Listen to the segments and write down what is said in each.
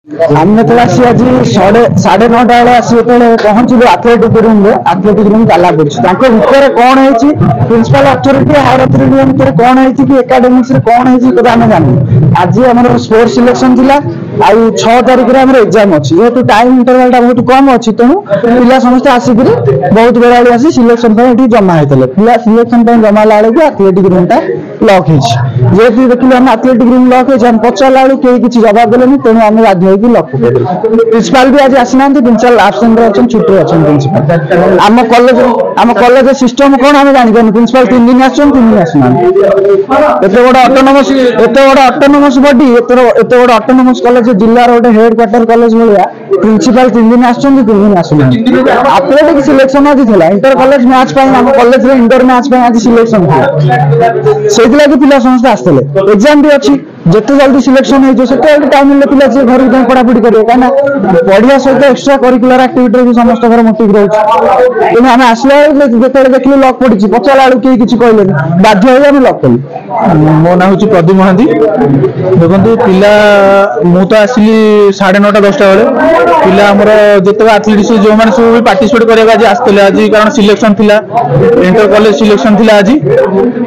ଆମେ ତ ଆସି ଆଜି 9:30 ବେଳେ ଆସି ଯେତେବେଳେ ପହଞ୍ଚିଲୁ ଆଥଲେଟିକ୍ ରୁମ୍ ତାଲା ପଡିଛି। ତାଙ୍କ ଭିତରେ କଣ ହେଇଛି, ପ୍ରିନ୍ସିପାଲ ଅଥରିଟି ହାୟର ଅଥରିଟି ଭିତରେ କଣ ହେଇଛି କି ଏକାଡେମିକ୍ସ ରେ କଣ ହେଇଛି କଥା ଆମେ ଜାଣିନୁ। ଆଜି ଆମର ସ୍ପୋର୍ଟସ ସିଲେକ୍ସନ ଥିଲା, ଆଉ 6 ତାରିଖରେ ଆମର ଏକ୍ଜାମ ଅଛି। ଯେହେତୁ ଟାଇମ ଇଣ୍ଟରଭାଲ ଟା ବହୁତ କମ ଅଛି, ତେଣୁ ପିଲା ସମସ୍ତେ ଆସିକିରି ବହୁତ ବେଳାବେଳି ଆସି ସିଲେକ୍ସନ ପାଇଁ ଏଠି ଜମା ହେଇଥିଲେ। ପିଲା ସିଲେକ୍ସନ ପାଇଁ ଜମା ହେଲା ବେଳକୁ ଆଥଲେଟିକ୍ ରୁମ୍ ଟା ଲକ୍ ହେଇଛି। ଯେହେତୁ ଦେଖିଲୁ ଆମେ ଆଥଲେଟିକ୍ ରୁମ୍ ଲକ୍ ହେଇଛି, ଆମେ ପଚାରିଲା ବେଳକୁ କେହି କିଛି ଜବାବ ଦେଲେନି, ତେଣୁ ଆମେ ବାଧ୍ୟ ହେଇକି ଲକ୍ ପକେଇଦେଲୁ। ପ୍ରିନ୍ସିପାଲ ବି ଆଜି ଆସିନାହାନ୍ତି, ପ୍ରିନ୍ସିପାଲ ଆବସେଣ୍ଟରେ ଅଛନ୍ତି, ଛୁଟିରେ ଅଛନ୍ତି ପ୍ରିନ୍ସିପାଲ। ଆମ କଲେଜ ସିଷ୍ଟମ କଣ ଆମେ ଜାଣିପାରୁନୁ। ପ୍ରିନ୍ସିପାଲ 3 ଦିନ ଆସୁଛନ୍ତି, 3 ଦିନ ଆସୁନାହାନ୍ତି। ଏତେ ବଡ ଅଟୋନମସ ବଡି, ଏତେ ବଡ ଅଟୋନମସ କଲେଜ, ଜିଲ୍ଲାର ଗୋଟେ ହେଡ କ୍ୱାର୍ଟର କଲେଜ ଭଳିଆ ପ୍ରିନ୍ସିପାଲ 3 ଦିନ ଆସୁଛନ୍ତି, 3 ଦିନ ଆସୁନାହାନ୍ତି। ଆଥଲେଟିକ୍ ସିଲେକ୍ସନ ଆଜି ଥିଲା, ଇଣ୍ଟର କଲେଜ ମ୍ୟାଚ୍ ପାଇଁ ଆମ କଲେଜରେ ଇଣ୍ଡୋର ମ୍ୟାଚ୍ ପାଇଁ ଆଜି ସିଲେକ୍ସନ ଥିଲା। ସେଇଥିଲାଗି ପିଲା ସମସ୍ତେ ଆସିଥିଲେ। ଏକ୍ଜାମ ବି ଅଛି, ଯେତେ ଜଲ୍ଦି ସିଲେକ୍ସନ ହେଇଯିବ ସେତେ ଜଲ୍ଦି ଟାଇମ ମିଳିଲେ ପିଲା ଯିଏ ଘରକୁ ଯାଇ ପଢାପଢି କରିବେ। କାହିଁକିନା ପଢିବା ସହିତ ଏକ୍ସଟ୍ରା କରିକୁଲାର ଆକ୍ଟିଭିଟିରେ ବି ସମସ୍ତଙ୍କର ମୋଟିଭ ରହୁଛି। ତେଣୁ ଆମେ ଆସିଲା ବେଳେ ଯେତେବେଳେ ଦେଖିଲୁ ଲକ୍ ପଡିଛି, ପଚାରିଲା ବେଳକୁ କେହି କିଛି କହିଲେନି, ବାଧ୍ୟ ହେଇ ଆମେ ଲକ୍ କଲୁ। ମୋ ନାଁ ହଉଛି ପ୍ରଦୀପ ମହାନ୍ତି। ଦେଖନ୍ତୁ ପିଲା, ମୁଁ ତ ଆସିଲି 9:30 10ଟା ବେଳେ। ପିଲା ଆମର ଯେତେବେଳେ ଆଥଲେଟିକ୍ସ ଯେଉଁମାନେ ସବୁ ବି ପାର୍ଟିସିପେଟ୍ କରିବାକୁ ଆଜି ଆସିଥିଲେ, ଆଜି କାରଣ ସିଲେକ୍ସନ ଥିଲା, ଇଣ୍ଟର କଲେଜ ସିଲେକ୍ସନ ଥିଲା ଆଜି।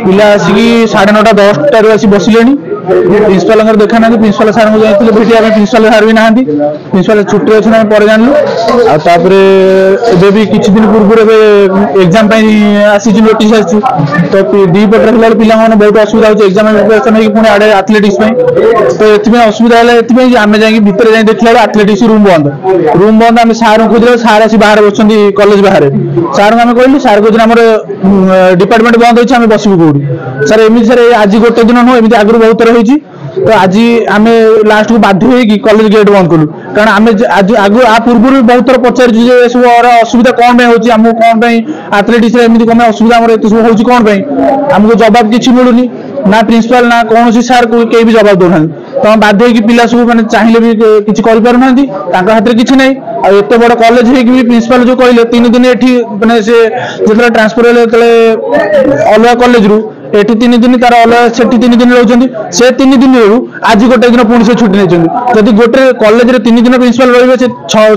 ପିଲା ଆସିକି 9:30 10ଟାରୁ ଆସି ବସିଲେଣି। ପ୍ରିନ୍ସିପାଲଙ୍କର ଦେଖା ନାହାନ୍ତି। ପ୍ରିନ୍ସିପାଲ ସାର୍ଙ୍କୁ ଯାଇଥିଲେ ଭେଟିବା ପାଇଁ, ପ୍ରିନ୍ସିପାଲ ସାର୍ ବି ନାହାନ୍ତି। ପ୍ରିନ୍ସିପାଲ ଛୁଟିରେ ଅଛନ୍ତି, ଆମେ ପରେ ଜାଣିଲୁ। ଆଉ ତାପରେ ଏବେ ବି କିଛି ଦିନ ପୂର୍ବରୁ ଏବେ ଏକ୍ଜାମ ପାଇଁ ଆସିଛି, ନୋଟିସ୍ ଆସିଛି। ତ ଦିପଟରେ ହେଲା ପିଲାମାନେ ବହୁତ ଅସୁବିଧା ହେଉଛି ଏକ୍ଜାମ ପ୍ରିପାରେସନ ହେଇକି, ପୁଣି ଆଡ଼େ ଆଥଲେଟିକ୍ସ ପାଇଁ। ତ ଏଥିପାଇଁ ଅସୁବିଧା ହେଲା, ଏଥିପାଇଁ ଯେ ଆମେ ଯାଇକି ଭିତରେ ଯାଇ ଦେଖିଲା ବେଳେ ଆଥଲେଟିକ୍ସ ରୁମ୍ ବନ୍ଦ। ଆମେ ସାର୍ଙ୍କୁ ଖୋଜିଲା ବେଳେ ସାର୍ ଆସି ବାହାରେ ବସୁଛନ୍ତି, କଲେଜ ବାହାରେ। ସାର୍ଙ୍କୁ ଆମେ କହିଲୁ, ସାର୍ କହୁଛନ୍ତି ଆମର ଡିପାର୍ଟମେଣ୍ଟ ବନ୍ଦ ହେଇଛି, ଆମେ ବସିବୁ କୋଉଠି। ସାର୍ ଏମିତି ସାର୍ ଆଜି ଗୋଟେ ଦିନ ନୁହଁ, ଏମିତି ଆଗରୁ ବହୁତ ଥର ହେଇଛି। ତ ଆଜି ଆମେ ଲାଷ୍ଟକୁ ବାଧ୍ୟ ହେଇକି କଲେଜ ଗେଟ୍ ବନ୍ଦ କଲୁ। କାରଣ ଆମେ ଆ ପୂର୍ବରୁ ବହୁତ ଥର ପଚାରିଛୁ ଯେ ଏସବୁ ଅସୁବିଧା କ'ଣ ପାଇଁ ହେଉଛି, ଆମକୁ କ'ଣ ପାଇଁ ଆଥଲେଟିକ୍ସରେ ଏମିତି କ'ଣ ପାଇଁ ଅସୁବିଧା ଆମର ଏତେ ସବୁ ହେଉଛି କ'ଣ ପାଇଁ, ଆମକୁ ଜବାବ କିଛି ମିଳୁନି। ନା ପ୍ରିନ୍ସିପାଲ ନା କୌଣସି ସାର୍ କେହି ବି ଜବାବ ଦେଉନାହାନ୍ତି। ତ ଆମେ ବାଧ୍ୟ ହେଇକି ପିଲା ସବୁ ମାନେ ଚାହିଁଲେ ବି କିଛି କରିପାରୁନାହାନ୍ତି, ତାଙ୍କ ହାତରେ କିଛି ନାହିଁ। ଆଉ ଏତେ ବଡ଼ କଲେଜ ହେଇକି ବି ପ୍ରିନ୍ସିପାଲ ଯେଉଁ କହିଲେ 3 ଦିନ ଏଠି, ମାନେ ସେ ଯେତେବେଳେ ଟ୍ରାନ୍ସଫର ହେଲେ, ଯେତେବେଳେ ଅଲଗା କଲେଜରୁ ଏଠି 3 ଦିନ, ତାର ଅଲଗା ସେଠି 3 ଦିନ ରହୁଛନ୍ତି। ସେ 3 ଦିନରୁ ଆଜି ଗୋଟେ ଦିନ ପୁଣି ସେ ଛୁଟି ନେଇଛନ୍ତି। ଯଦି ଗୋଟେ କଲେଜରେ 3 ଦିନ ପ୍ରିନ୍ସିପାଲ ରହିବେ, ସେ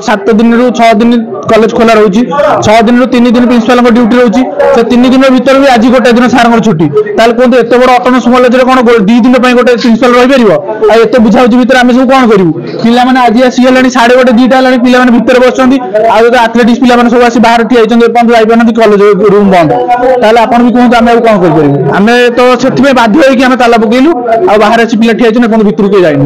7 ଦିନରୁ 6 ଦିନ କଲେଜ ଖୋଲା ରହୁଛି। 6 ଦିନରୁ 3 ଦିନ ପ୍ରିନ୍ସିପାଲଙ୍କ ଡ୍ୟୁଟି ରହୁଛି। ସେ 3 ଦିନ ଭିତରେ ବି ଆଜି ଗୋଟେ ଦିନ ସାର୍ଙ୍କର ଛୁଟି। ତାହେଲେ କୁହନ୍ତୁ, ଏତେ ବଡ଼ ଅଟୋନମସ୍ କଲେଜରେ କ'ଣ 2 ଦିନ ପାଇଁ ଗୋଟେ ପ୍ରିନ୍ସିପାଲ ରହିପାରିବ? ଆଉ ଏତେ ବୁଝାବୁଝି ଭିତରେ ଆମେ ସବୁ କ'ଣ କରିବୁ? ପିଲାମାନେ ଆଜି ଆସି ହେଲାଣି 1:30 2ଟା ହେଲାଣି, ପିଲାମାନେ ଭିତରେ ବସିଛନ୍ତି। ଆଉ ଯଦି ଆଥଲେଟିକ୍ସ ପିଲାମାନେ ସବୁ ଆସି ବାହାରେ ଠିଆ ହେଇଛନ୍ତି, ଏପର୍ଯ୍ୟନ୍ତ ଯାଇପାରୁନାହାନ୍ତି, କଲେଜ ରୁମ୍ ବନ୍ଦ। ତାହେଲେ ଆପଣ ବି କୁହନ୍ତୁ, ଆମେ ଆଉ କ'ଣ କରିପାରିବୁ? ଆମେ ତ ସେଥିପାଇଁ ବାଧ୍ୟ ହେଇକି ଆମେ ତାଲା ପକେଇଲୁ। ଆଉ ବାହାରେ ଆସି ପିଲା ଠିଆ ହେଇଛନ୍ତି, ଏପର୍ଯ୍ୟନ୍ତ ଭିତରକୁ କେହି ଯାଇନୁ।